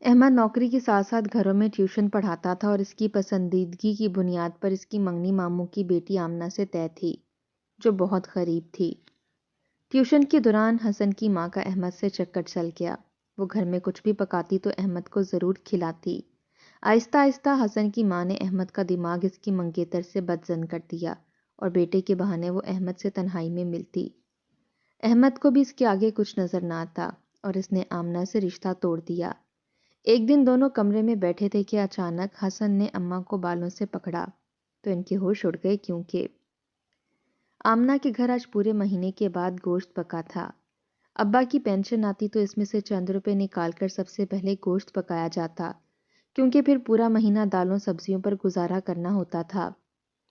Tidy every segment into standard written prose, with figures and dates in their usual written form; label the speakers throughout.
Speaker 1: احمد نوکری کے ساتھ ساتھ گھروں میں ٹیوشن پڑھاتا تھا اور اس کی پسندیدگی کی بنیاد پر اس کی منگنی ماموں کی بیٹی آمنہ سے طے تھی، جو بہت غریب تھی۔ ٹیوشن کے دوران حسن کی ماں کا احمد سے چکر چل گیا۔ وہ گھر میں کچھ بھی پکاتی تو احمد کو ضرور کھلاتی۔ آہستہ آہستہ حسن کی ماں نے احمد کا دماغ اس کی منگیتر سے بدظن کر دیا اور بیٹے کے بہانے وہ احمد سے تنہائی میں ملتی۔ احمد کو بھی اس کے آگے کچھ نظر نہ آتا اور اس نے آمنہ سے رشتہ توڑ دیا۔ ایک دن دونوں کمرے میں بیٹھے تھے کہ اچانک حسن نے اماں کو بالوں سے پکڑا تو ان کے ہوش اڑ گئے، کیونکہ آمنہ کے گھر آج پورے مہینے کے بعد گوشت پکا تھا۔ ابا کی پینشن آتی تو اس میں سے چند روپے نکال کر سب سے پہلے گوشت پکایا جاتا، کیونکہ پھر پورا مہینہ دالوں سبزیوں پر گزارا کرنا ہوتا تھا۔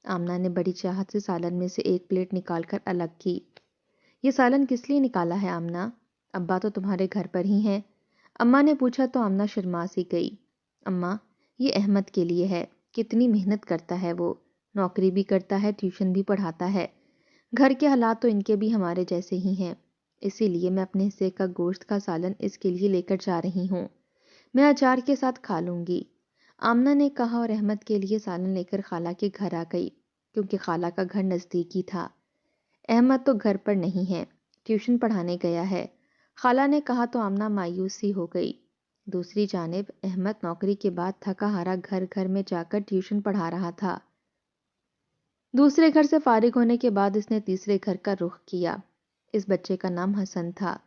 Speaker 1: آمنہ نے بڑی چاہت سے سالن میں سے ایک پلیٹ نکال کر الگ کی۔ یہ سالن کس لیے نکالا ہے آمنہ؟ ابا تو تمہارے گھر پر ہی ہیں۔ اماں نے پوچھا تو آمنہ شرما سی گئی۔ اماں، یہ احمد کے لیے ہے، کتنی محنت کرتا ہے وہ، نوکری بھی کرتا ہے، ٹیوشن بھی پڑھاتا ہے۔ گھر کے حالات تو ان کے بھی ہمارے جیسے ہی ہیں، اسی لیے میں اپنے حصے کا گوشت کا سالن اس کے لیے لے کر جا رہی ہوں۔ میں اچار کے ساتھ کھا لوں گی، آمنہ نے کہا اور احمد کے لیے سالن لے کر خالہ کے گھر آ گئی، کیونکہ خالہ کا گھر نزدیک ہی تھا۔ احمد تو گھر پر نہیں ہے، ٹیوشن پڑھانے گیا ہے، خالہ نے کہا تو آمنہ مایوس سی ہو گئی۔ دوسری جانب احمد نوکری کے بعد تھکا ہارا گھر گھر میں جا کر ٹیوشن پڑھا رہا تھا۔ دوسرے گھر سے فارغ ہونے کے بعد اس نے تیسرے گھر کا رخ کیا۔ اس بچے کا نام حسن تھا۔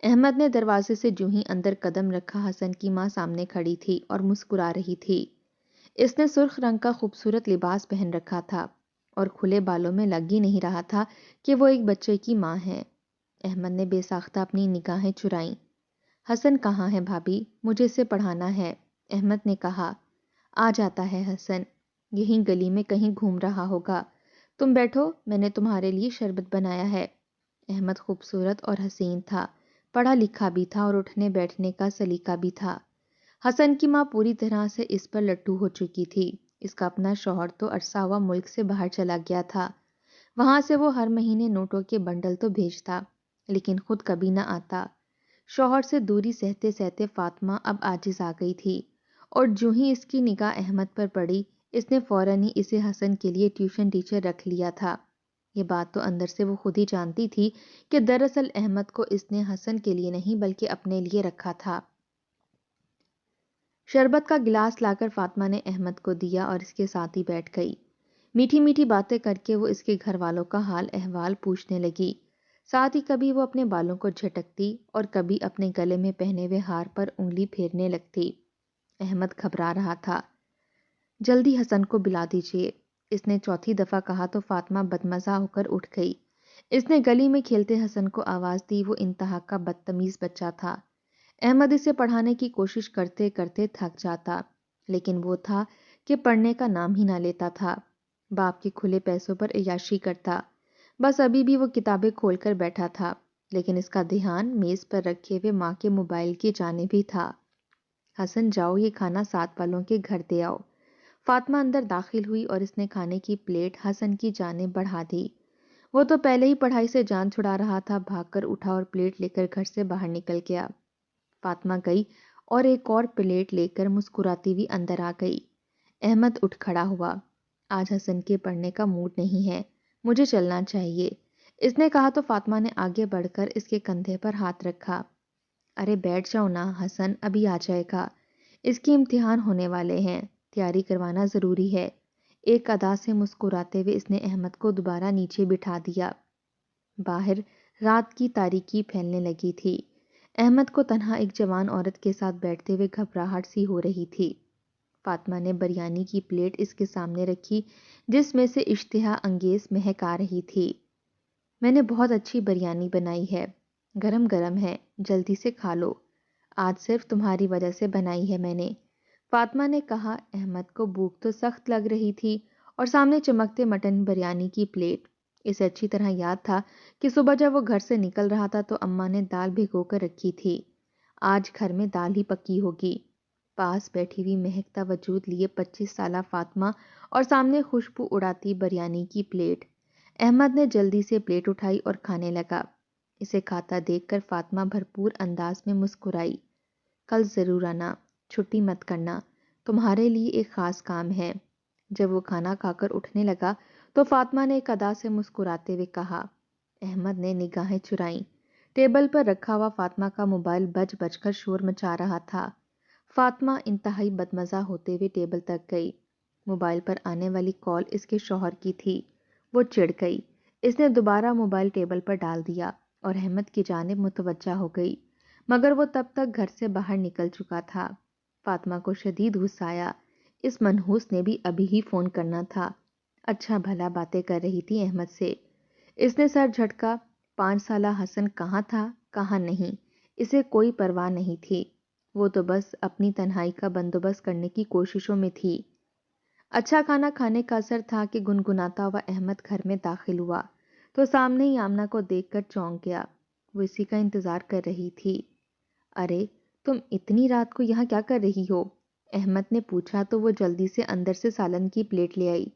Speaker 1: احمد نے دروازے سے جوں ہی اندر قدم رکھا، حسن کی ماں سامنے کھڑی تھی اور مسکرا رہی تھی۔ اس نے سرخ رنگ کا خوبصورت لباس پہن رکھا تھا اور کھلے بالوں میں لگ ہی نہیں رہا تھا کہ وہ ایک بچے کی ماں ہے۔ احمد نے بے ساختہ اپنی نگاہیں چرائیں۔ حسن کہاں ہے بھابھی؟ مجھے اسے پڑھانا ہے، احمد نے کہا۔ آ جاتا ہے حسن، یہیں گلی میں کہیں گھوم رہا ہوگا۔ تم بیٹھو، میں نے تمہارے لیے شربت بنایا ہے۔ احمد خوبصورت اور حسین تھا، پڑھا لکھا بھی تھا اور اٹھنے بیٹھنے کا سلیقہ بھی تھا۔ حسن کی ماں پوری طرح سے اس پر لٹو ہو چکی تھی۔ اس کا اپنا شوہر تو عرصہ ہوا ملک سے باہر چلا گیا تھا۔ وہاں سے وہ ہر مہینے نوٹوں کے بنڈل تو بھیجتا، لیکن خود کبھی نہ آتا۔ شوہر سے دوری سہتے سہتے فاطمہ اب عاجز آ گئی تھی، اور جو ہی اس کی نگاہ احمد پر پڑی، اس نے فوراً ہی اسے حسن کے لیے ٹیوشن ٹیچر رکھ لیا تھا۔ یہ بات تو اندر سے وہ خود ہی جانتی تھی کہ دراصل احمد کو اس نے حسن کے لیے نہیں بلکہ اپنے لیے رکھا تھا۔ شربت کا گلاس لا کر فاطمہ نے احمد کو دیا اور اس کے ساتھ ہی بیٹھ گئی۔ میٹھی میٹھی باتیں کر کے وہ اس کے گھر والوں کا حال احوال پوچھنے لگی، ساتھ ہی کبھی وہ اپنے بالوں کو جھٹکتی اور کبھی اپنے گلے میں پہنے ہوئے ہار پر انگلی پھیرنے لگتی۔ احمد گھبرا رہا تھا۔ جلدی حسن کو بلا دیجیے، اس نے چوتھی دفعہ کہا تو فاطمہ بدمزہ ہو کر اٹھ گئی۔ اس نے گلی میں کھیلتے حسن کو آواز دی، وہ انتہا کا بدتمیز بچہ تھا۔ احمد اسے پڑھانے کی کوشش کرتے کرتے تھک جاتا، لیکن وہ تھا کہ پڑھنے کا نام ہی نہ لیتا تھا۔ باپ کے کھلے پیسوں پر عیاشی کرتا، بس ابھی بھی وہ کتابیں کھول کر بیٹھا تھا، لیکن اس کا دھیان میز پر رکھے ہوئے ماں کے موبائل کی جانب ہی تھا۔ حسن جاؤ، یہ کھانا ساتھ والوں کے گھر دے آؤ۔ فاطمہ اندر داخل ہوئی اور اس نے کھانے کی پلیٹ حسن کی جانب بڑھا دی۔ وہ تو پہلے ہی پڑھائی سے جان چھڑا رہا تھا، بھاگ کر اٹھا اور پلیٹ لے کر گھر سے باہر نکل گیا۔ فاطمہ گئی اور ایک اور پلیٹ لے کر مسکراتی ہوئی اندر آ گئی۔ احمد اٹھ کھڑا ہوا۔ آج حسن کے پڑھنے کا موڈ نہیں ہے، مجھے چلنا چاہیے، اس نے کہا تو فاطمہ نے آگے بڑھ کر اس کے کندھے پر ہاتھ رکھا۔ ارے بیٹھ جاؤ نا حسن، ابھی آ جائے گا، اس کے امتحان ہونے والے ہیں، تیاری کروانا ضروری ہے۔ ایک ادا سے مسکراتے ہوئے اس نے احمد کو دوبارہ نیچے بٹھا دیا۔ باہر رات کی تاریکی پھیلنے لگی تھی۔ احمد کو تنہا ایک جوان عورت کے ساتھ بیٹھتے ہوئے گھبراہٹ سی ہو رہی تھی۔ فاطمہ نے بریانی کی پلیٹ اس کے سامنے رکھی، جس میں سے اشتہا انگیز مہک آ رہی تھی۔ میں نے بہت اچھی بریانی بنائی ہے، گرم گرم ہے، جلدی سے کھا لو، آج صرف تمہاری وجہ سے بنائی ہے میں نے، فاطمہ نے کہا۔ احمد کو بھوک تو سخت لگ رہی تھی اور سامنے چمکتے مٹن بریانی کی پلیٹ۔ اسے اچھی طرح یاد تھا کہ صبح جب وہ گھر سے نکل رہا تھا تو اماں نے دال بھگو کر رکھی تھی، آج گھر میں دال ہی پکی ہوگی۔ پاس بیٹھی ہوئی مہکتا وجود لیے 25 سالہ فاطمہ اور سامنے خوشبو اڑاتی بریانی کی پلیٹ۔ احمد نے جلدی سے پلیٹ اٹھائی اور کھانے لگا۔ اسے کھاتا دیکھ کر فاطمہ بھرپور انداز میں مسکرائی۔ کل ضرور آنا، چھٹی مت کرنا، تمہارے لیے ایک خاص کام ہے۔ جب وہ کھانا کھا کر اٹھنے لگا تو فاطمہ نے ایک ادا سے مسکراتے ہوئے کہا۔ احمد نے نگاہیں چرائیں۔ ٹیبل پر رکھا ہوا فاطمہ کا موبائل بج بج کر شور مچا رہا تھا۔ فاطمہ انتہائی بدمزہ ہوتے ہوئے ٹیبل تک گئی۔ موبائل پر آنے والی کال اس کے شوہر کی تھی۔ وہ چڑ گئی۔ اس نے دوبارہ موبائل ٹیبل پر ڈال دیا اور احمد کی جانب متوجہ ہو گئی، مگر وہ تب تک گھر سے باہر نکل چکا تھا۔ فاطمہ کو شدید غصہ آیا۔ اس منحوس نے بھی ابھی ہی فون کرنا تھا۔ اچھا بھلا باتیں کر رہی تھی احمد سے۔ اس نے سر جھٹکا۔ 5 سالہ حسن کہاں تھا کہاں نہیں، اسے کوئی پرواہ نہیں تھی۔ وہ تو بس اپنی تنہائی کا بندوبست کرنے کی کوششوں میں تھی۔ اچھا کھانا کھانے کا اثر تھا کہ گنگناتا ہوا احمد گھر میں داخل ہوا تو سامنے ہی آمنہ کو دیکھ کر چونک گیا۔ وہ اسی کا انتظار کر رہی تھی۔ ارے تم اتنی رات کو یہاں کیا کر رہی ہو؟ احمد نے پوچھا تو وہ جلدی سے اندر سے سالن کی پلیٹ لے آئی۔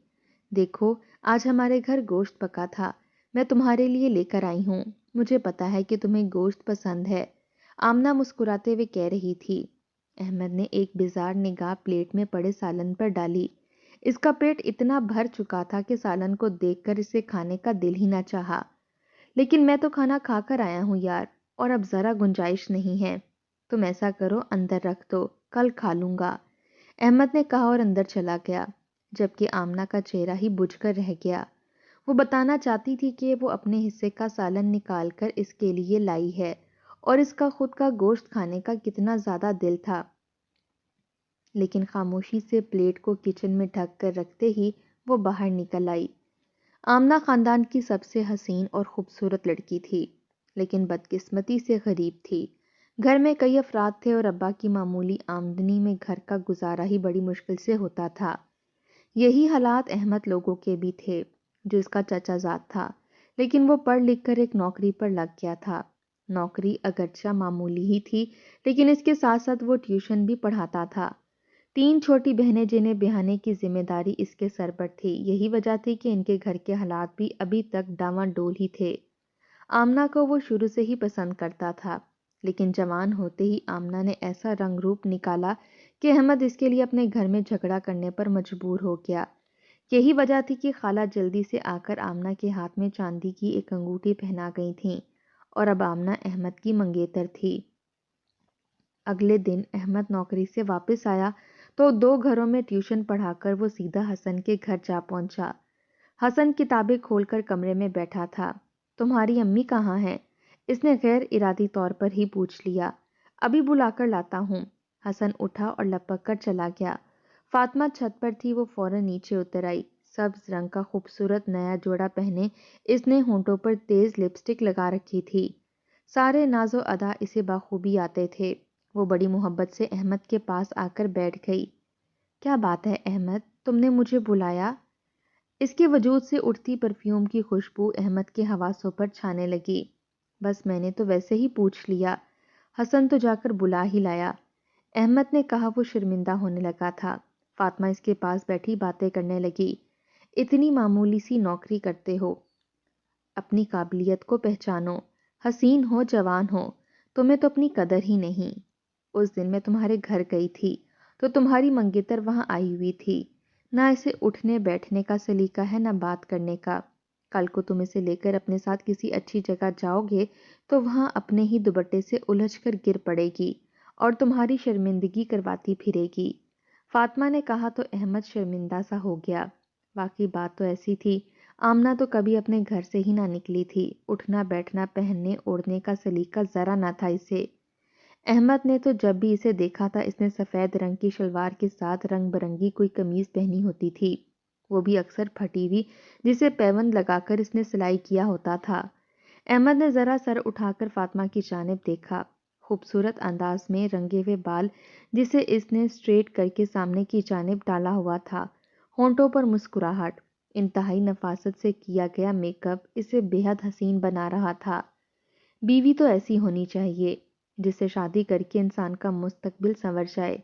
Speaker 1: دیکھو آج ہمارے گھر گوشت پکا تھا، میں تمہارے لیے لے کر آئی ہوں۔ مجھے پتا ہے کہ تمہیں گوشت پسند ہے، آمنہ مسکراتے ہوئے کہہ رہی تھی۔ احمد نے ایک بیزار نگاہ پلیٹ میں پڑے سالن پر ڈالی۔ اس کا پیٹ اتنا بھر چکا تھا کہ سالن کو دیکھ کر اسے کھانے کا دل ہی نہ چاہا۔ لیکن میں تو کھانا کھا کر آیا ہوں یار، اور اب ذرا گنجائش نہیں ہے۔ تم ایسا کرو اندر رکھ دو، کل کھا لوں گا، احمد نے کہا اور اندر چلا گیا، جبکہ آمنہ کا چہرہ ہی بجھ کر رہ گیا۔ وہ بتانا چاہتی تھی کہ وہ اپنے حصے کا سالن نکال کر اس کے لیے لائی ہے اور اس کا خود کا گوشت کھانے کا کتنا زیادہ دل تھا، لیکن خاموشی سے پلیٹ کو کچن میں ڈھک کر رکھتے ہی وہ باہر نکل آئی۔ آمنہ خاندان کی سب سے حسین اور خوبصورت لڑکی تھی، لیکن بدقسمتی سے غریب تھی۔ گھر میں کئی افراد تھے اور ابا کی معمولی آمدنی میں گھر کا گزارا ہی بڑی مشکل سے ہوتا تھا۔ یہی حالات احمد لوگوں کے بھی تھے، جو اس کا چچا زاد تھا، لیکن وہ پڑھ لکھ کر ایک نوکری پر لگ گیا تھا۔ نوکری اگرچہ معمولی ہی تھی، لیکن اس کے ساتھ ساتھ وہ ٹیوشن بھی پڑھاتا تھا۔ 3 چھوٹی بہنیں جنہیں بہانے کی ذمہ داری اس کے سر پر تھی، یہی وجہ تھی کہ ان کے گھر کے حالات بھی ابھی تک ڈاواں ڈول ہی تھے۔ آمنہ کو وہ شروع سے ہی پسند کرتا تھا، لیکن جوان ہوتے ہی آمنہ نے ایسا رنگ روپ نکالا کہ احمد اس کے لیے اپنے گھر میں جھگڑا کرنے پر مجبور ہو گیا۔ یہی وجہ تھی کہ خالہ جلدی سے آ کر آمنہ کے ہاتھ میں چاندی کی ایک انگوٹھی پہنا گئی تھیں، اور اب آمنہ احمد کی منگیتر تھی۔ اگلے دن احمد نوکری سے واپس آیا تو 2 گھروں میں ٹیوشن پڑھا کر وہ سیدھا حسن کے گھر جا پہنچا۔ حسن کتابیں کھول کر کمرے میں بیٹھا تھا۔ تمہاری امی کہاں ہیں؟ اس نے غیر ارادی طور پر ہی پوچھ لیا۔ ابھی بلا کر لاتا ہوں۔ حسن اٹھا اور لپک کر چلا گیا۔ فاطمہ چھت پر تھی، وہ فوراً نیچے اتر آئی۔ سبز رنگ کا خوبصورت نیا جوڑا پہنے اس نے ہونٹوں پر تیز لپسٹک لگا رکھی تھی۔ سارے ناز و ادا اسے بخوبی آتے تھے۔ وہ بڑی محبت سے احمد کے پاس آ کر بیٹھ گئی۔ کیا بات ہے احمد، تم نے مجھے بلایا؟ اس کے وجود سے اٹھتی پرفیوم کی خوشبو احمد کے حواسوں پر چھانے لگی۔ بس میں نے تو ویسے ہی پوچھ لیا، حسن تو جا کر بلا ہی لایا، احمد نے کہا۔ وہ شرمندہ ہونے لگا تھا۔ فاطمہ اس کے پاس بیٹھی باتیں کرنے لگی۔ اتنی معمولی سی نوکری کرتے ہو، اپنی قابلیت کو پہچانو، حسین ہو جوان ہو، تمہیں تو اپنی قدر ہی نہیں۔ اس دن میں تمہارے گھر گئی تھی تو تمہاری منگیتر وہاں آئی ہوئی تھی، نہ اسے اٹھنے بیٹھنے کا سلیقہ ہے نہ بات کرنے کا۔ کل کو تم اسے لے کر اپنے ساتھ کسی اچھی جگہ جاؤ گے تو وہاں اپنے ہی دوپٹے سے الجھ کر گر پڑے گی اور تمہاری شرمندگی کرواتی پھرے گی۔ فاطمہ نے کہا تو احمد شرمندہ سا ہو گیا۔ واقعی بات تو ایسی تھی، آمنہ تو کبھی اپنے گھر سے ہی نہ نکلی تھی، اٹھنا بیٹھنا پہننے اوڑھنے کا سلیقہ ذرا نہ تھا اسے۔ احمد نے تو جب بھی اسے دیکھا تھا اس نے سفید رنگ کی شلوار کے ساتھ رنگ برنگی کوئی قمیض پہنی ہوتی تھی، وہ بھی اکثر پھٹی ہوئی، جسے پیوند لگا کر اس نے سلائی کیا ہوتا تھا۔ احمد نے ذرا سر اٹھا کر فاطمہ کی جانب دیکھا۔ خوبصورت انداز میں رنگے ہوئے بال جسے اس نے اسٹریٹ کر کے سامنے کی جانب ڈالا ہوا تھا، ہونٹوں پر مسکراہٹ، انتہائی نفاست سے کیا گیا میک اپ اسے بے حد حسین بنا رہا تھا۔ بیوی تو ایسی ہونی چاہیے جس سے شادی کر کے انسان کا مستقبل سنور جائے۔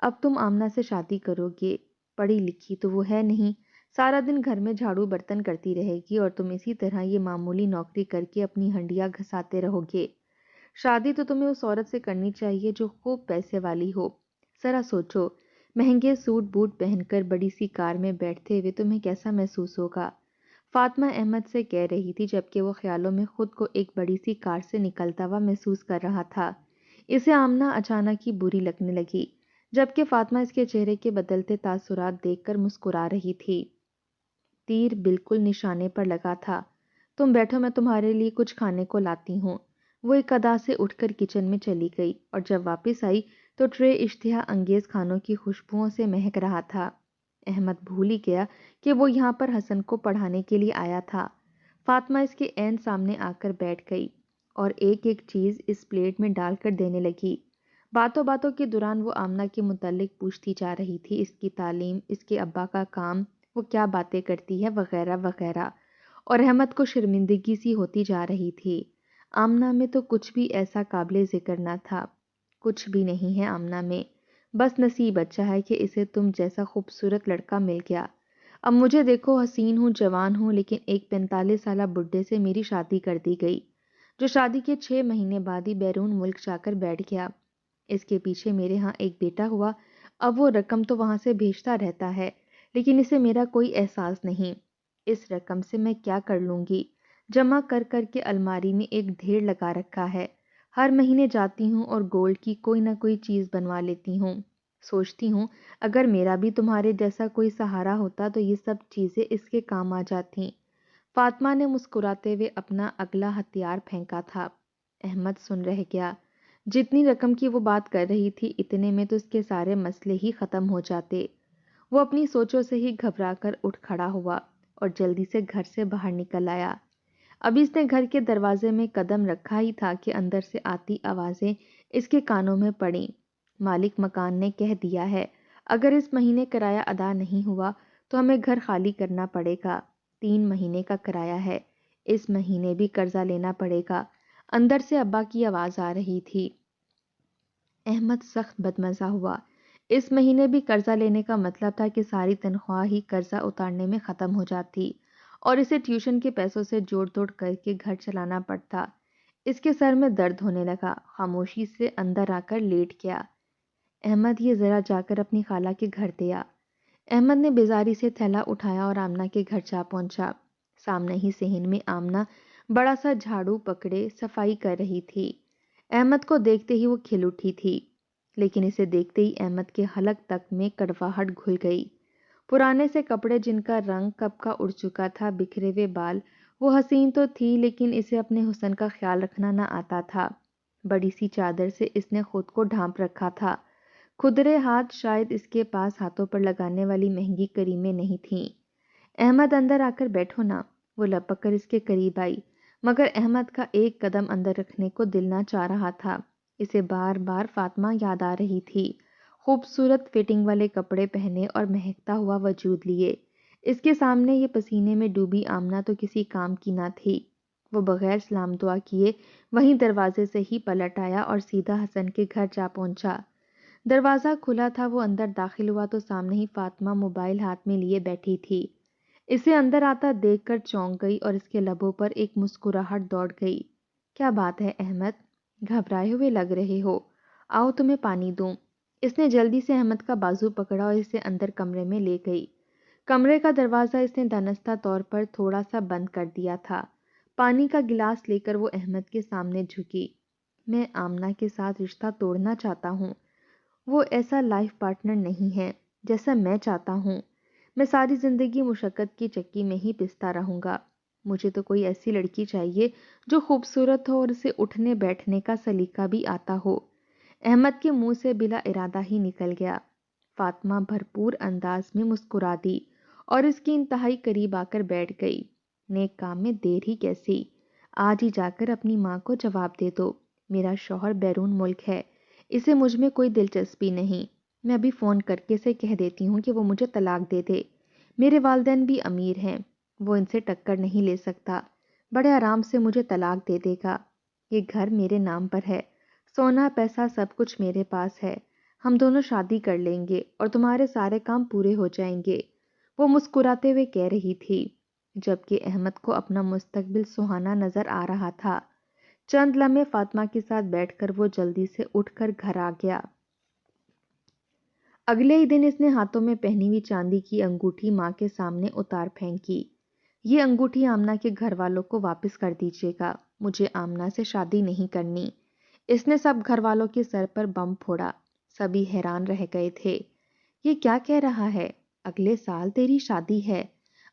Speaker 1: اب تم آمنہ سے شادی کرو گے، پڑھی لکھی تو وہ ہے نہیں، سارا دن گھر میں جھاڑو برتن کرتی رہے گی اور تم اسی طرح یہ معمولی نوکری کر کے اپنی ہنڈیاں گھساتے رہو گے۔ شادی تو تمہیں اس عورت سے کرنی چاہیے جو خوب پیسے والی ہو، ذرا سوچو، مہنگے سوٹ بوٹ پہن کر بڑی سی کار میں بیٹھتے ہوئے تمہیں کیسا محسوس ہوگا؟ فاطمہ احمد سے کہہ رہی تھی جبکہ وہ خیالوں میں خود کو ایک بڑی سی کار سے نکلتا ہوا محسوس کر رہا تھا۔ اسے آمنہ اچانک ہی بری لگنے لگی، جبکہ فاطمہ اس کے چہرے کے بدلتے تاثرات دیکھ کر مسکرا رہی تھی۔ تیر بالکل نشانے پر لگا تھا۔ تم بیٹھو، میں تمہارے لیے کچھ کھانے کو لاتی ہوں۔ وہ ایک ادا سے اٹھ کر کچن میں چلی گئی اور جب واپس آئی تو ٹرے اشتہا انگیز کھانوں کی خوشبوؤں سے مہک رہا تھا۔ احمد بھول ہی گیا کہ وہ یہاں پر حسن کو پڑھانے کے لیے آیا تھا۔ فاطمہ اس کے عین سامنے آ کر بیٹھ گئی اور ایک ایک چیز اس پلیٹ میں ڈال کر دینے لگی۔ باتوں باتوں کے دوران وہ آمنہ کے متعلق پوچھتی جا رہی تھی، اس کی تعلیم، اس کے ابا کا کام، وہ کیا باتیں کرتی ہے، وغیرہ وغیرہ، اور احمد کو شرمندگی سی ہوتی جا رہی تھی۔ آمنہ میں تو کچھ بھی ایسا قابل ذکر نہ تھا۔ کچھ بھی نہیں ہے آمنہ میں، بس نصیب اچھا ہے کہ اسے تم جیسا خوبصورت لڑکا مل گیا۔ اب مجھے دیکھو، حسین ہوں، جوان ہوں، لیکن ایک 45 سالہ بڈھے سے میری شادی کر دی گئی، جو شادی کے 6 مہینے بعد ہی بیرون ملک جا کر بیٹھ گیا۔ اس کے پیچھے میرے ہاں ایک بیٹا ہوا، اب وہ رقم تو وہاں سے بھیجتا رہتا ہے، لیکن اسے میرا کوئی احساس نہیں۔ اس رقم سے میں کیا کر لوں گی؟ جمع کر کر کے الماری میں ایک ڈھیر لگا رکھا ہے۔ ہر مہینے جاتی ہوں اور گولڈ کی کوئی نہ کوئی چیز بنوا لیتی ہوں۔ سوچتی ہوں اگر میرا بھی تمہارے جیسا کوئی سہارا ہوتا تو یہ سب چیزیں اس کے کام آ جاتی۔ فاطمہ نے مسکراتے ہوئے اپنا اگلا ہتھیار پھینکا تھا۔ احمد سن رہ گیا۔ جتنی رقم کی وہ بات کر رہی تھی اتنے میں تو اس کے سارے مسئلے ہی ختم ہو جاتے۔ وہ اپنی سوچوں سے ہی گھبرا کر اٹھ کھڑا ہوا اور جلدی سے گھر سے باہر نکل آیا۔ ابھی اس نے گھر کے دروازے میں قدم رکھا ہی تھا کہ اندر سے آتی آوازیں اس کے کانوں میں پڑیں۔ مالک مکان نے کہہ دیا ہے اگر اس مہینے کرایہ ادا نہیں ہوا تو ہمیں گھر خالی کرنا پڑے گا۔ 3 مہینے کا کرایہ ہے، اس مہینے بھی قرضہ لینا پڑے گا۔ اندر سے ابا کی آواز آ رہی تھی۔ احمد سخت بدمزہ ہوا۔ اس مہینے بھی قرضہ لینے کا مطلب تھا کہ ساری تنخواہ ہی قرضہ اتارنے میں ختم ہو جاتی اور اسے ٹیوشن کے پیسوں سے جوڑ توڑ کر کے گھر چلانا پڑتا۔ اس کے سر میں درد ہونے لگا، خاموشی سے اندر آ کر لیٹ گیا۔ احمد یہ ذرا جا کر اپنی خالہ کے گھر دیا۔ احمد نے بیزاری سے تھیلا اٹھایا اور آمنہ کے گھر جا پہنچا۔ سامنے ہی صحن میں آمنہ بڑا سا جھاڑو پکڑے صفائی کر رہی تھی۔ احمد کو دیکھتے ہی وہ کھل اٹھی تھی، لیکن اسے دیکھتے ہی احمد کے حلق تک میں کڑواہٹ گھل گئی۔ پرانے سے کپڑے جن کا رنگ کب کا اڑ چکا تھا، بکھرے ہوئے بال، وہ حسین تو تھی لیکن اسے اپنے حسن کا خیال رکھنا نہ آتا تھا۔ بڑی سی چادر سے اس نے خود کو ڈھانپ رکھا تھا۔ کھدرے ہاتھ، شاید اس کے پاس ہاتھوں پر لگانے والی مہنگی کریمیں نہیں تھیں۔ احمد اندر آ کر بیٹھو نا، وہ لپک کر اس کے قریب آئی، مگر احمد کا ایک قدم اندر رکھنے کو دل نہ چاہ رہا تھا۔ اسے بار بار فاطمہ یاد آ رہی تھی، خوبصورت فٹنگ والے کپڑے پہنے اور مہکتا ہوا وجود لیے۔ اس کے سامنے یہ پسینے میں ڈوبی آمنہ تو کسی کام کی نہ تھی۔ وہ بغیر سلام دعا کیے وہیں دروازے سے ہی پلٹ آیا اور سیدھا حسن کے گھر جا پہنچا۔ دروازہ کھلا تھا، وہ اندر داخل ہوا تو سامنے ہی فاطمہ موبائل ہاتھ میں لیے بیٹھی تھی۔ اسے اندر آتا دیکھ کر چونک گئی اور اس کے لبوں پر ایک مسکراہٹ دوڑ گئی۔ کیا بات ہے احمد، گھبرائے ہوئے لگ رہے ہو، آؤ تمہیں پانی دوں۔ اس نے جلدی سے احمد کا بازو پکڑا اور اسے اندر کمرے میں لے گئی۔ کمرے کا دروازہ اس نے دانستہ طور پر تھوڑا سا بند کر دیا تھا۔ پانی کا گلاس لے کر وہ احمد کے سامنے جھکی۔ میں آمنہ کے ساتھ رشتہ توڑنا چاہتا ہوں۔ وہ ایسا لائف پارٹنر نہیں ہے جیسا میں چاہتا ہوں۔ میں ساری زندگی مشقت کی چکی میں ہی پستا رہوں گا۔ مجھے تو کوئی ایسی لڑکی چاہیے جو خوبصورت ہو اور اسے اٹھنے بیٹھنے کا سلیقہ بھی آتا ہو۔ احمد کے منہ سے بلا ارادہ ہی نکل گیا۔ فاطمہ بھرپور انداز میں مسکرا دی اور اس کی انتہائی قریب آ کر بیٹھ گئی۔ نیک کام میں دیر ہی کیسی، آج ہی جا کر اپنی ماں کو جواب دے دو، میرا شوہر بیرون ملک ہے، اسے مجھ میں کوئی دلچسپی نہیں۔ میں ابھی فون کر کے اسے کہہ دیتی ہوں کہ وہ مجھے طلاق دے دے۔ میرے والدین بھی امیر ہیں، وہ ان سے ٹکر نہیں لے سکتا، بڑے آرام سے مجھے طلاق دے دے گا۔ یہ گھر میرے نام پر ہے، سونا پیسہ سب کچھ میرے پاس ہے، ہم دونوں شادی کر لیں گے اور تمہارے سارے کام پورے ہو جائیں گے، وہ مسکراتے ہوئے کہہ رہی تھی، جبکہ احمد کو اپنا مستقبل سہانا نظر آ رہا تھا۔ چند لمحے فاطمہ کے ساتھ بیٹھ کر وہ جلدی سے اٹھ کر گھر آ گیا۔ اگلے ہی دن اس نے ہاتھوں میں پہنی ہوئی چاندی کی انگوٹھی ماں کے سامنے اتار پھینکی۔ یہ انگوٹھی آمنہ کے گھر والوں کو واپس کر دیجیے گا، مجھے آمنہ سے شادی نہیں کرنی۔ اس نے سب گھر والوں کے سر پر بم پھوڑا۔ سبھی حیران رہ گئے تھے۔ یہ کیا کہہ رہا ہے؟ اگلے سال تیری شادی ہے۔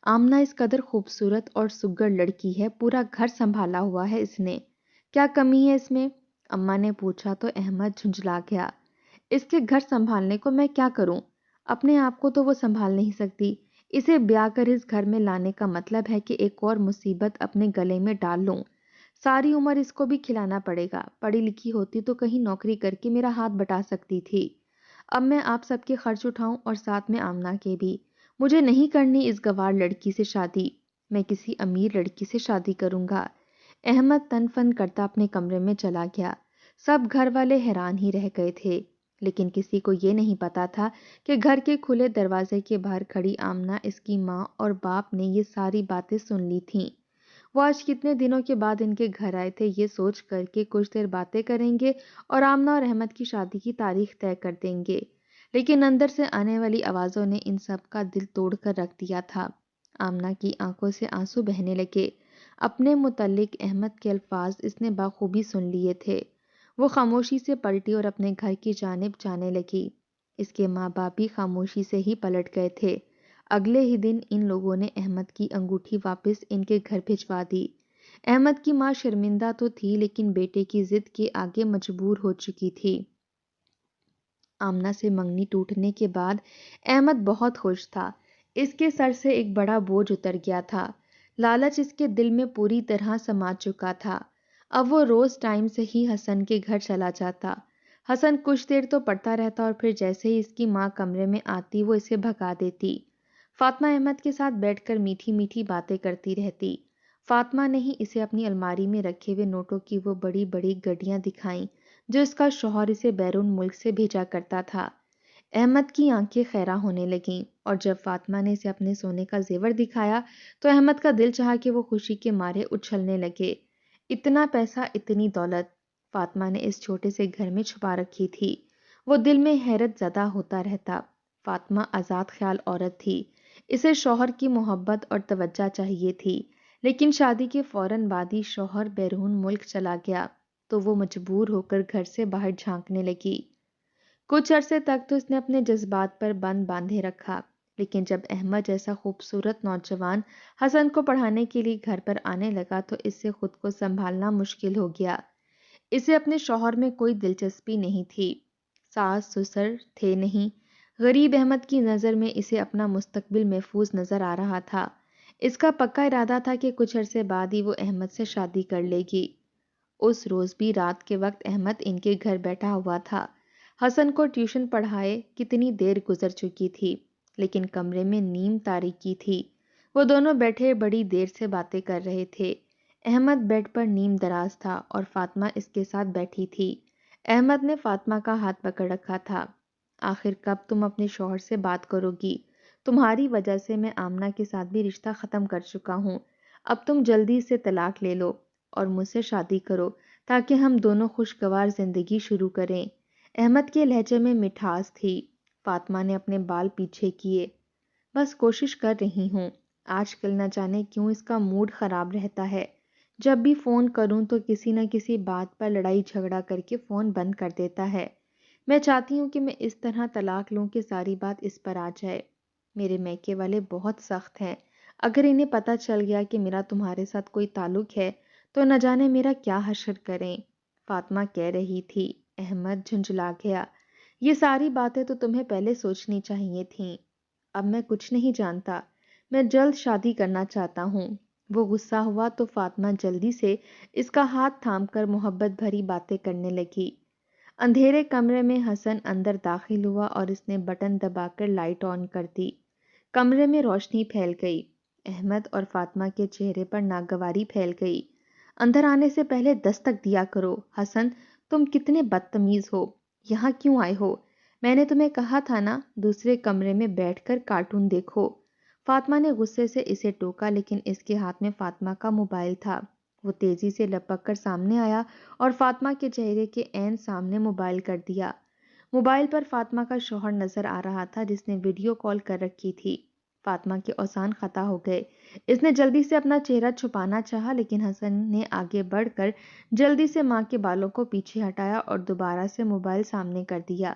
Speaker 1: آمنہ اس قدر خوبصورت اور سگر لڑکی ہے، پورا گھر سنبھالا ہوا ہے اس نے، کیا کمی ہے اس میں؟ اماں نے پوچھا تو احمد جھنجھلا گیا۔ اس کے گھر سنبھالنے کو میں کیا کروں؟ اپنے آپ کو تو وہ سنبھال نہیں سکتی، اسے بیاہ کر اس گھر میں لانے کا مطلب ہے کہ ایک اور مصیبت اپنے گلے میں ڈال لوں۔ ساری عمر اس کو بھی کھلانا پڑے گا۔ پڑھی لکھی ہوتی تو کہیں نوکری کر کے میرا ہاتھ بٹا سکتی تھی۔ اب میں آپ سب کے خرچ اٹھاؤں اور ساتھ میں آمنہ کے بھی؟ مجھے نہیں کرنی اس گوار لڑکی سے شادی، میں کسی امیر لڑکی سے شادی کروں گا۔ احمد تن فن کرتا اپنے کمرے میں چلا گیا۔ سب گھر والے حیران ہی رہ گئے تھے، لیکن کسی کو یہ نہیں پتا تھا کہ گھر کے کھلے دروازے کے باہر کھڑی آمنہ، اس کی ماں اور باپ نے یہ ساری باتیں سن لی تھیں۔ وہ آج کتنے دنوں کے بعد ان کے گھر آئے تھے، یہ سوچ کر کہ کچھ دیر باتیں کریں گے اور آمنہ اور احمد کی شادی کی تاریخ طے کر دیں گے، لیکن اندر سے آنے والی آوازوں نے ان سب کا دل توڑ کر رکھ دیا تھا۔ آمنہ کی آنکھوں سے آنسو بہنے لگے۔ اپنے متعلق احمد کے الفاظ اس نے بخوبی سن لیے تھے۔ وہ خاموشی سے پلٹی اور اپنے گھر کی جانب جانے لگی۔ اس کے ماں باپ بھی خاموشی سے ہی پلٹ گئے تھے۔ اگلے ہی دن ان لوگوں نے احمد کی انگوٹھی واپس ان کے گھر بھجوا دی۔ احمد کی ماں شرمندہ تو تھی، لیکن بیٹے کی ضد کے آگے مجبور ہو چکی تھی۔ آمنہ سے منگنی ٹوٹنے کے بعد احمد بہت خوش تھا۔ اس کے سر سے ایک بڑا بوجھ اتر گیا تھا۔ لالچ اس کے دل میں پوری طرح سما چکا تھا۔ اب وہ روز ٹائم سے ہی حسن کے گھر چلا جاتا۔ حسن کچھ دیر تو پڑھتا رہتا اور پھر جیسے ہی اس کی ماں کمرے میں آتی وہ اسے بھگا دیتی۔ فاطمہ احمد کے ساتھ بیٹھ کر میٹھی میٹھی باتیں کرتی رہتی۔ فاطمہ نے ہی اسے اپنی الماری میں رکھے ہوئے نوٹوں کی وہ بڑی بڑی گڈیاں دکھائیں جو اس کا شوہر اسے بیرون ملک سے بھیجا کرتا تھا۔ احمد کی آنکھیں خیرہ ہونے لگیں، اور جب فاطمہ نے اسے اپنے سونے کا زیور دکھایا تو احمد کا دل چاہا کہ وہ خوشی کے مارے اچھلنے لگے۔ اتنا پیسہ، اتنی دولت فاطمہ نے اس چھوٹے سے گھر میں چھپا رکھی تھی۔ وہ دل میں حیرت زدہ ہوتا رہتا۔ فاطمہ آزاد خیال عورت تھی، اسے شوہر کی محبت اور توجہ چاہیے تھی، لیکن شادی کے فوراً بعد ہی شوہر بیرون ملک چلا گیا تو وہ مجبور ہو کر گھر سے باہر جھانکنے لگی۔ کچھ عرصے تک تو اس نے اپنے جذبات پر بند باندھے رکھا، لیکن جب احمد جیسا خوبصورت نوجوان حسن کو پڑھانے کے لیے گھر پر آنے لگا تو اس سے خود کو سنبھالنا مشکل ہو گیا۔ اسے اپنے شوہر میں کوئی دلچسپی نہیں تھی، ساس سسر تھے نہیں۔ غریب احمد کی نظر میں اسے اپنا مستقبل محفوظ نظر آ رہا تھا۔ اس کا پکا ارادہ تھا کہ کچھ عرصے بعد ہی وہ احمد سے شادی کر لے گی۔ اس روز بھی رات کے وقت احمد ان کے گھر بیٹھا ہوا تھا۔ حسن کو ٹیوشن پڑھائے کتنی دیر گزر چکی تھی، لیکن کمرے میں نیم تاریکی تھی۔ وہ دونوں بیٹھے بڑی دیر سے باتیں کر رہے تھے۔ احمد بیڈ پر نیم دراز تھا اور فاطمہ اس کے ساتھ بیٹھی تھی۔ احمد نے فاطمہ کا ہاتھ پکڑ رکھا تھا۔ آخر کب تم اپنے شوہر سے بات کرو گی؟ تمہاری وجہ سے میں آمنہ کے ساتھ بھی رشتہ ختم کر چکا ہوں۔ اب تم جلدی سے طلاق لے لو اور مجھ سے شادی کرو تاکہ ہم دونوں خوشگوار زندگی شروع کریں۔ احمد کے لہجے میں مٹھاس تھی۔ فاطمہ نے اپنے بال پیچھے کیے۔ بس کوشش کر رہی ہوں۔ آج کل نہ جانے کیوں اس کا موڈ خراب رہتا ہے۔ جب بھی فون کروں تو کسی نہ کسی بات پر لڑائی جھگڑا کر کے فون بند کر دیتا ہے۔ میں چاہتی ہوں کہ میں اس طرح طلاق لوں کہ ساری بات اس پر آ جائے۔ میرے میکے والے بہت سخت ہیں، اگر انہیں پتہ چل گیا کہ میرا تمہارے ساتھ کوئی تعلق ہے تو نہ جانے میرا کیا حشر کریں۔ فاطمہ کہہ رہی تھی۔ احمد جھنجھلا گیا۔ یہ ساری باتیں تو تمہیں پہلے سوچنی چاہیے تھیں۔ اب میں کچھ نہیں جانتا، میں جلد شادی کرنا چاہتا ہوں۔ وہ غصہ ہوا تو فاطمہ جلدی سے اس کا ہاتھ تھام کر محبت بھری باتیں کرنے لگی۔ اندھیرے کمرے میں حسن اندر داخل ہوا اور اس نے بٹن دبا کر لائٹ آن کر دی۔ کمرے میں روشنی پھیل گئی۔ احمد اور فاطمہ کے چہرے پر ناگواری پھیل گئی۔ اندر آنے سے پہلے دستک دیا کرو۔ حسن، تم کتنے بدتمیز ہو، یہاں کیوں آئے ہو؟ میں نے تمہیں کہا تھا نا دوسرے کمرے میں بیٹھ کر کارٹون دیکھو۔ فاطمہ نے غصے سے اسے ٹوکا، لیکن اس کے ہاتھ میں فاطمہ کا موبائل تھا۔ وہ تیزی سے لپک کر سامنے آیا اور فاطمہ کے چہرے کے عین سامنے موبائل کر دیا۔ موبائل پر فاطمہ کا شوہر نظر آ رہا تھا جس نے ویڈیو کال کر رکھی تھی۔ فاطمہ کے اوزان خطا ہو گئے۔ اس نے جلدی سے اپنا چہرہ چھپانا چاہا، لیکن حسن نے آگے بڑھ کر جلدی سے ماں کے بالوں کو پیچھے ہٹایا اور دوبارہ سے موبائل سامنے کر دیا۔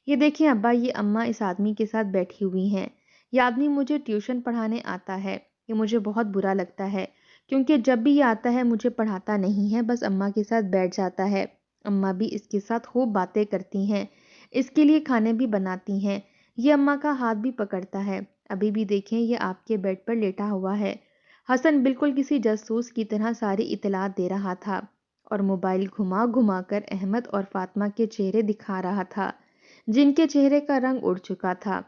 Speaker 1: یہ دیکھیں ابا، یہ اماں اس آدمی کے ساتھ بیٹھی ہوئی ہیں۔ یہ آدمی مجھے ٹیوشن پڑھانے آتا ہے۔ یہ مجھے بہت برا لگتا ہے کیونکہ جب بھی یہ آتا ہے مجھے پڑھاتا نہیں ہے، بس اماں کے ساتھ بیٹھ جاتا ہے۔ اماں بھی اس کے ساتھ خوب باتیں کرتی ہیں، اس کے لیے کھانے بھی بناتی ہیں، یہ اماں کا ہاتھ بھی پکڑتا ہے۔ ابھی بھی دیکھیں یہ آپ کے بیڈ پر لیٹا ہوا ہے۔ حسن بالکل کسی جاسوس کی طرح ساری اطلاعات دے رہا تھا اور موبائل گھما گھما کر احمد اور فاطمہ کے چہرے دکھا رہا تھا جن کے چہرے کا رنگ اڑ چکا تھا۔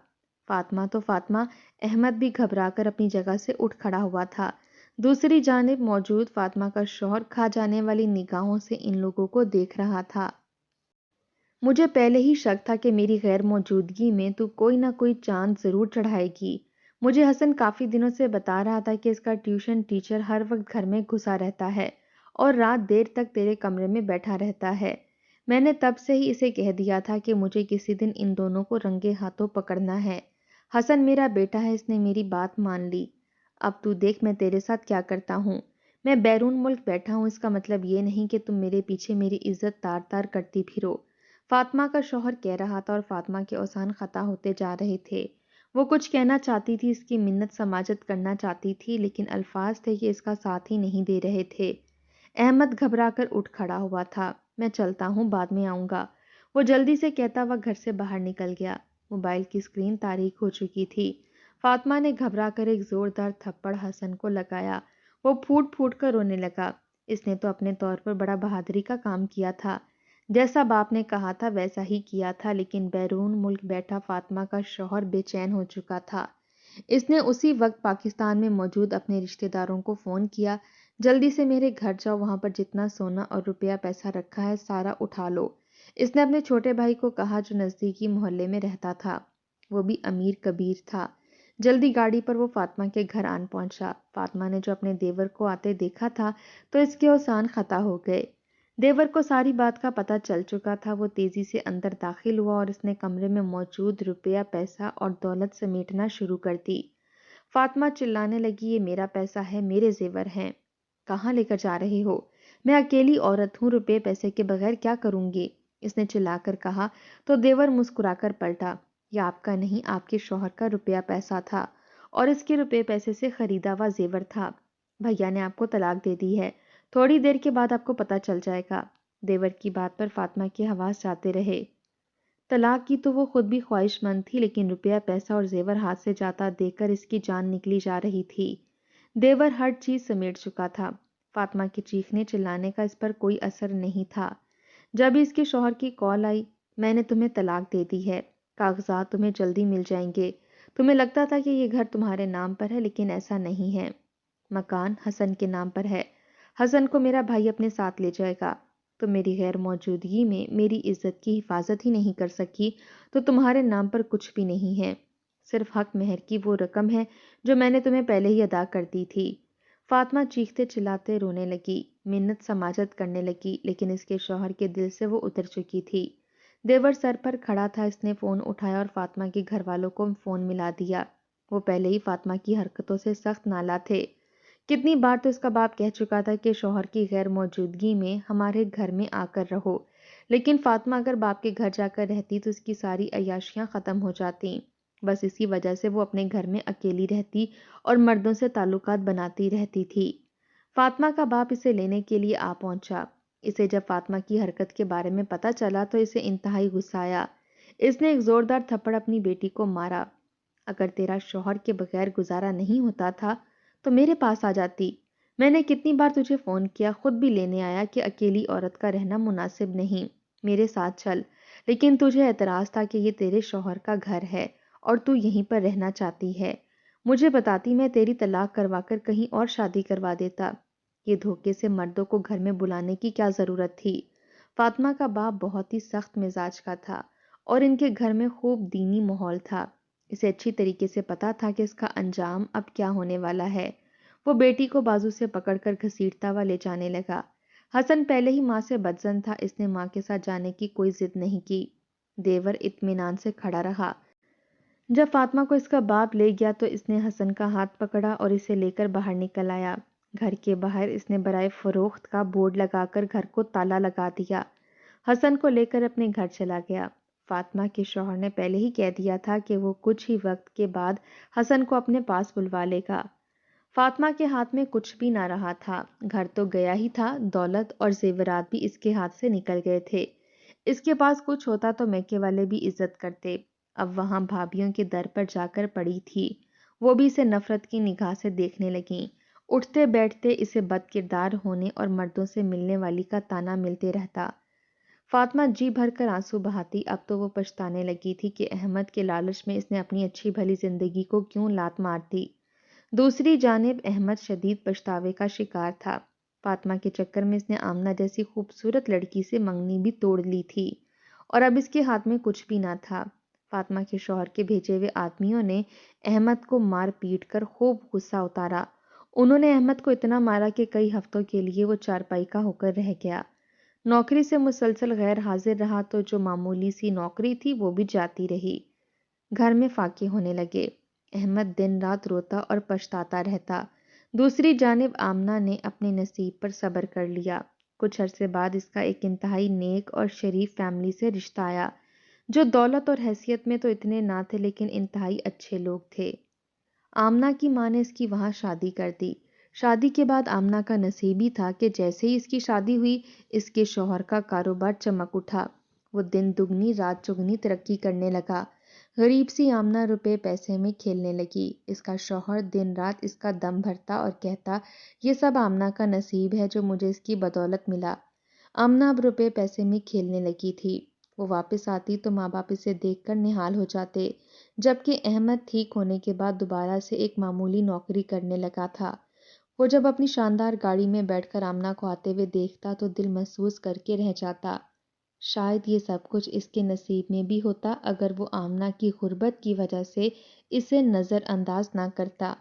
Speaker 1: فاطمہ تو فاطمہ، احمد بھی گھبرا کر اپنی جگہ سے اٹھ کھڑا ہوا تھا۔ دوسری جانب موجود فاطمہ کا شوہر کھا جانے والی نگاہوں سے ان لوگوں کو دیکھ رہا تھا۔ مجھے پہلے ہی شک تھا کہ میری غیر موجودگی میں تو کوئی نہ کوئی چاند ضرور چڑھائے گی۔ مجھے حسن کافی دنوں سے بتا رہا تھا کہ اس کا ٹیوشن ٹیچر ہر وقت گھر میں گھسا رہتا ہے اور رات دیر تک تیرے کمرے میں بیٹھا رہتا ہے۔ میں نے تب سے ہی اسے کہہ دیا تھا کہ مجھے کسی دن ان دونوں کو رنگے ہاتھوں پکڑنا ہے۔ حسن میرا بیٹا ہے، اس نے میری بات مان لی۔ اب تو دیکھ میں تیرے ساتھ کیا کرتا ہوں۔ میں بیرون ملک بیٹھا ہوں، اس کا مطلب یہ نہیں کہ تم میرے پیچھے میری عزت تار تار کرتی پھرو۔ فاطمہ کا شوہر کہہ رہا تھا اور فاطمہ کے اوزان خطا ہوتے جا رہے تھے۔ وہ کچھ کہنا چاہتی تھی، اس کی منت سماجت کرنا چاہتی تھی، لیکن الفاظ تھے کہ اس کا ساتھ ہی نہیں دے رہے تھے۔ احمد گھبرا کر اٹھ کھڑا ہوا تھا۔ میں چلتا ہوں، بعد میں آؤں گا، وہ جلدی سے کہتا ہوا گھر سے باہر نکل گیا۔ موبائل کی اسکرین تاریک ہو چکی تھی۔ فاطمہ نے گھبرا کر ایک زوردار تھپڑ حسن کو لگایا۔ وہ پھوٹ پھوٹ کر رونے لگا۔ اس نے تو اپنے طور پر بڑا بہادری کا کام کیا تھا، جیسا باپ نے کہا تھا ویسا ہی کیا تھا، لیکن بیرون ملک بیٹھا فاطمہ کا شوہر بے چین ہو چکا تھا۔ اس نے اسی وقت پاکستان میں موجود اپنے رشتہ داروں کو فون کیا، جلدی سے میرے گھر جاؤ، وہاں پر جتنا سونا اور روپیہ پیسہ رکھا ہے سارا اٹھا لو۔ اس نے اپنے چھوٹے بھائی کو کہا جو نزدیکی محلے میں رہتا تھا، وہ بھی امیر کبیر تھا۔ جلدی گاڑی پر وہ فاطمہ کے گھر آن پہنچا۔ فاطمہ نے جو اپنے دیور کو آتے دیکھا تھا تو اس کے اوزان خطا ہو گئے۔ دیور کو ساری بات کا پتہ چل چکا تھا۔ وہ تیزی سے اندر داخل ہوا اور اس نے کمرے میں موجود روپیہ پیسہ اور دولت سمیٹنا شروع کر دی۔ فاطمہ چلانے لگی، یہ میرا پیسہ ہے، میرے زیور ہیں، کہاں لے کر جا رہے ہو؟ میں اکیلی عورت ہوں، روپے پیسے کے بغیر کیا کروں گی؟ اس نے چلا کر کہا تو دیور مسکرا کر پلٹا، یہ آپ کا نہیں، آپ کے شوہر کا روپیہ پیسہ تھا اور اس کے روپے پیسے سے خریدا ہوا زیور تھا۔ بھیا نے آپ کو طلاق دے دی ہے، تھوڑی دیر کے بعد آپ کو پتہ چل جائے گا۔ دیور کی بات پر فاطمہ کے حواس جاتے رہے۔ طلاق کی تو وہ خود بھی خواہش مند تھی، لیکن روپیہ پیسہ اور زیور ہاتھ سے جاتا دیکھ کر اس کی جان نکلی جا رہی تھی۔ دیور ہر چیز سمیٹ چکا تھا۔ فاطمہ کے چیخنے چلانے کا اس پر کوئی اثر نہیں تھا۔ جب اس کے شوہر کی کال آئی، میں نے تمہیں طلاق دے دی ہے، کاغذات تمہیں جلدی مل جائیں گے۔ تمہیں لگتا تھا کہ یہ گھر تمہارے نام پر ہے، لیکن ایسا نہیں ہے۔ مکان حسن کے نام پر ہے۔ حسن کو میرا بھائی اپنے ساتھ لے جائے گا۔ تم میری غیر موجودگی میں میری عزت کی حفاظت ہی نہیں کر سکی تو تمہارے نام پر کچھ بھی نہیں ہے، صرف حق مہر کی وہ رقم ہے جو میں نے تمہیں پہلے ہی ادا کر دی تھی۔ فاطمہ چیختے چلاتے رونے لگی، منت سماجت کرنے لگی، لیکن اس کے شوہر کے دل سے وہ اتر چکی تھی۔ دیور سر پر کھڑا تھا، اس نے فون اٹھایا اور فاطمہ کے گھر والوں کو فون ملا دیا۔ وہ پہلے ہی فاطمہ کی حرکتوں سے سخت نالاں تھے۔ کتنی بار تو اس کا باپ کہہ چکا تھا کہ شوہر کی غیر موجودگی میں ہمارے گھر میں آ کر رہو، لیکن فاطمہ اگر باپ کے گھر جا کر رہتی تو اس کی ساری عیاشیاں ختم ہو جاتی۔ بس اسی وجہ سے وہ اپنے گھر میں اکیلی رہتی اور مردوں سے تعلقات بناتی رہتی تھی۔ فاطمہ کا باپ اسے لینے کے لیے آ پہنچا۔ اسے جب فاطمہ کی حرکت کے بارے میں پتہ چلا تو اسے انتہائی غصہ آیا۔ اس نے ایک زوردار تھپڑ اپنی بیٹی کو مارا۔ اگر تیرا شوہر کے بغیر گزارا نہیں ہوتا تھا تو میرے پاس آ جاتی۔ میں نے کتنی بار تجھے فون کیا، خود بھی لینے آیا کہ اکیلی عورت کا رہنا مناسب نہیں، میرے ساتھ چل، لیکن تجھے اعتراض تھا کہ یہ تیرے شوہر کا گھر ہے اور تو یہیں پر رہنا چاہتی ہے۔ مجھے بتاتی، میں تیری طلاق کروا کر کہیں اور شادی کروا دیتا۔ یہ دھوکے سے مردوں کو گھر میں بلانے کی کیا ضرورت تھی؟ فاطمہ کا باپ بہت ہی سخت مزاج کا تھا اور ان کے گھر میں خوب دینی ماحول تھا۔ اسے اچھی طریقے سے پتا تھا کہ اس کا انجام اب کیا ہونے والا ہے۔ وہ بیٹی کو بازو سے پکڑ کر گھسیٹتا ہوا لے جانے لگا۔ حسن پہلے ہی ماں سے بدظن تھا، اس نے ماں کے ساتھ جانے کی کوئی ضد نہیں کی۔ دیور اطمینان سے کھڑا رہا۔ جب فاطمہ کو اس کا باپ لے گیا تو اس نے حسن کا ہاتھ پکڑا اور اسے لے کر باہر نکل آیا۔ گھر کے باہر اس نے برائے فروخت کا بورڈ لگا کر گھر کو تالا لگا دیا۔ حسن کو لے کر اپنے گھر چلا گیا۔ فاطمہ کے شوہر نے پہلے ہی کہہ دیا تھا کہ وہ کچھ ہی وقت کے بعد حسن کو اپنے پاس بلوا لے گا۔ فاطمہ کے ہاتھ میں کچھ بھی نہ رہا تھا، گھر تو گیا ہی تھا، دولت اور زیورات بھی اس کے ہاتھ سے نکل گئے تھے۔ اس کے پاس کچھ ہوتا تو میکے والے بھی عزت کرتے۔ اب وہاں بھابھیوں کے در پر جا کر پڑی تھی، وہ بھی اسے نفرت کی نگاہ سے دیکھنے لگیں۔ اٹھتے بیٹھتے اسے بد کردار ہونے اور مردوں سے ملنے والی کا تانا ملتے رہتا۔ فاطمہ جی بھر کر آنسو بہاتی۔ اب تو وہ پچھتانے لگی تھی کہ احمد کے لالچ میں اس نے اپنی اچھی بھلی زندگی کو کیوں لات مار دی۔ دوسری جانب احمد شدید پچھتاوے کا شکار تھا۔ فاطمہ کے چکر میں اس نے آمنہ جیسی خوبصورت لڑکی سے منگنی بھی توڑ لی تھی اور اب اس کے ہاتھ میں کچھ بھی نہ تھا۔ فاطمہ کے شوہر کے بھیجے ہوئے آدمیوں نے احمد کو مار پیٹ کر خوب غصہ اتارا۔ انہوں نے احمد کو اتنا مارا کہ کئی ہفتوں کے لیے وہ چارپائی کا ہو کر رہ گیا۔ نوکری سے مسلسل غیر حاضر رہا تو جو معمولی سی نوکری تھی وہ بھی جاتی رہی۔ گھر میں فاقے ہونے لگے۔ احمد دن رات روتا اور پچھتاتا رہتا۔ دوسری جانب آمنہ نے اپنے نصیب پر صبر کر لیا۔ کچھ عرصے بعد اس کا ایک انتہائی نیک اور شریف فیملی سے رشتہ آیا، جو دولت اور حیثیت میں تو اتنے نہ تھے لیکن انتہائی اچھے لوگ تھے۔ آمنہ کی ماں نے اس کی وہاں شادی کر دی۔ شادی کے بعد آمنہ کا نصیب ہی تھا کہ جیسے ہی اس کی شادی ہوئی اس کے شوہر کا کاروبار چمک اٹھا۔ وہ دن دگنی رات چگنی ترقی کرنے لگا۔ غریب سی آمنہ روپے پیسے میں کھیلنے لگی۔ اس کا شوہر دن رات اس کا دم بھرتا اور کہتا یہ سب آمنہ کا نصیب ہے جو مجھے اس کی بدولت ملا۔ آمنہ اب روپے پیسے میں کھیلنے لگی تھی۔ وہ واپس آتی تو ماں باپ اسے دیکھ کر نہال ہو جاتے، جبکہ احمد ٹھیک ہونے کے بعد دوبارہ سے ایک معمولی نوکری کرنے لگا تھا۔ وہ جب اپنی شاندار گاڑی میں بیٹھ کر آمنہ کو آتے ہوئے دیکھتا تو دل محسوس کر کے رہ جاتا، شاید یہ سب کچھ اس کے نصیب میں بھی ہوتا اگر وہ آمنہ کی غربت کی وجہ سے اسے نظر انداز نہ کرتا۔